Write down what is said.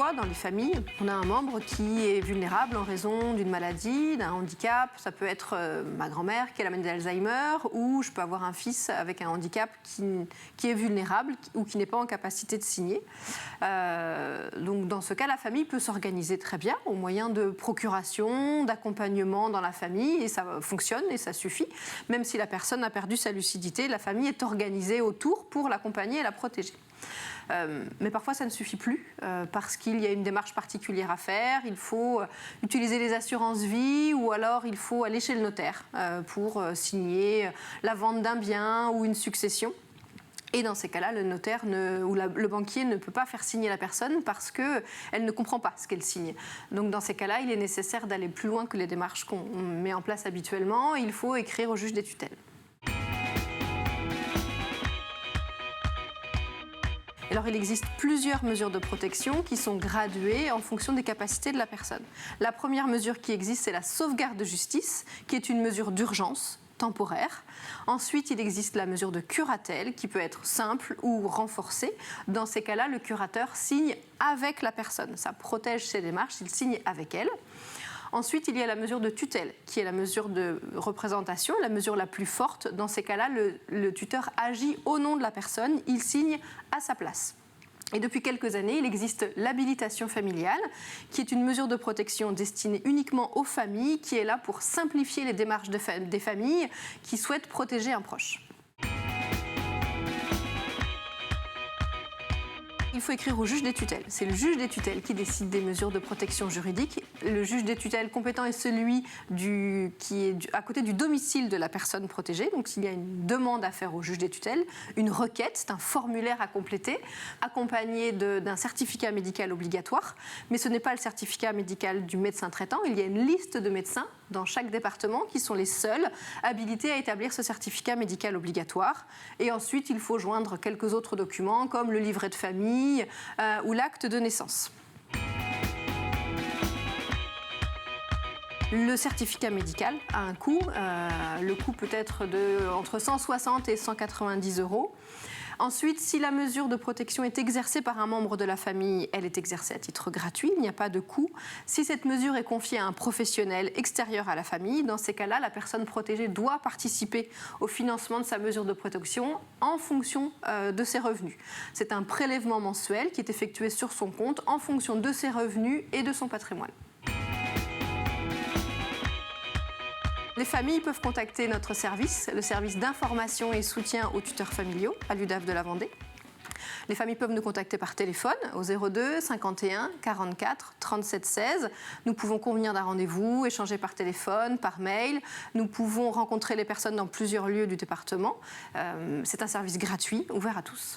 parfois, dans les familles, on a un membre qui est vulnérable en raison d'une maladie, d'un handicap. Ça peut être ma grand-mère qui a la maladie d'Alzheimer, ou je peux avoir un fils avec un handicap qui est vulnérable ou qui n'est pas en capacité de signer. Donc dans ce cas, la famille peut s'organiser très bien au moyen de procuration, d'accompagnement dans la famille, et ça fonctionne et ça suffit. Même si la personne a perdu sa lucidité, la famille est organisée autour pour l'accompagner et la protéger. Mais parfois ça ne suffit plus parce qu'il y a une démarche particulière à faire, il faut utiliser les assurances vie ou alors il faut aller chez le notaire pour signer la vente d'un bien ou une succession. Et dans ces cas-là, le notaire ou le banquier ne peut pas faire signer la personne parce qu'elle ne comprend pas ce qu'elle signe. Donc dans ces cas-là, il est nécessaire d'aller plus loin que les démarches qu'on met en place habituellement. Il faut écrire au juge des tutelles. Alors, il existe plusieurs mesures de protection qui sont graduées en fonction des capacités de la personne. La première mesure qui existe, c'est la sauvegarde de justice, qui est une mesure d'urgence temporaire. Ensuite, il existe la mesure de curatelle, qui peut être simple ou renforcée. Dans ces cas-là, le curateur signe avec la personne. Ça protège ses démarches, il signe avec elle. Ensuite, il y a la mesure de tutelle, qui est la mesure de représentation, la mesure la plus forte. Dans ces cas-là, le tuteur agit au nom de la personne, il signe à sa place. Et depuis quelques années, il existe l'habilitation familiale, qui est une mesure de protection destinée uniquement aux familles, qui est là pour simplifier les démarches des familles qui souhaitent protéger un proche. Il faut écrire au juge des tutelles. C'est le juge des tutelles qui décide des mesures de protection juridique. Le juge des tutelles compétent est celui qui est à côté du domicile de la personne protégée. Donc s'il y a une demande à faire au juge des tutelles, une requête, c'est un formulaire à compléter, accompagné d'un certificat médical obligatoire. Mais ce n'est pas le certificat médical du médecin traitant. Il y a une liste de médecins dans chaque département qui sont les seuls habilités à établir ce certificat médical obligatoire. Et ensuite, il faut joindre quelques autres documents comme le livret de famille, ou l'acte de naissance. Le certificat médical a un coût. Le coût peut être entre 160 et 190 €. Ensuite, si la mesure de protection est exercée par un membre de la famille, elle est exercée à titre gratuit, il n'y a pas de coût. Si cette mesure est confiée à un professionnel extérieur à la famille, dans ces cas-là, la personne protégée doit participer au financement de sa mesure de protection en fonction de ses revenus. C'est un prélèvement mensuel qui est effectué sur son compte en fonction de ses revenus et de son patrimoine. Les familles peuvent contacter notre service, le service d'information et soutien aux tuteurs familiaux à l'UDAF de la Vendée. Les familles peuvent nous contacter par téléphone au 02 51 44 37 16. Nous pouvons convenir d'un rendez-vous, échanger par téléphone, par mail. Nous pouvons rencontrer les personnes dans plusieurs lieux du département. C'est un service gratuit, ouvert à tous.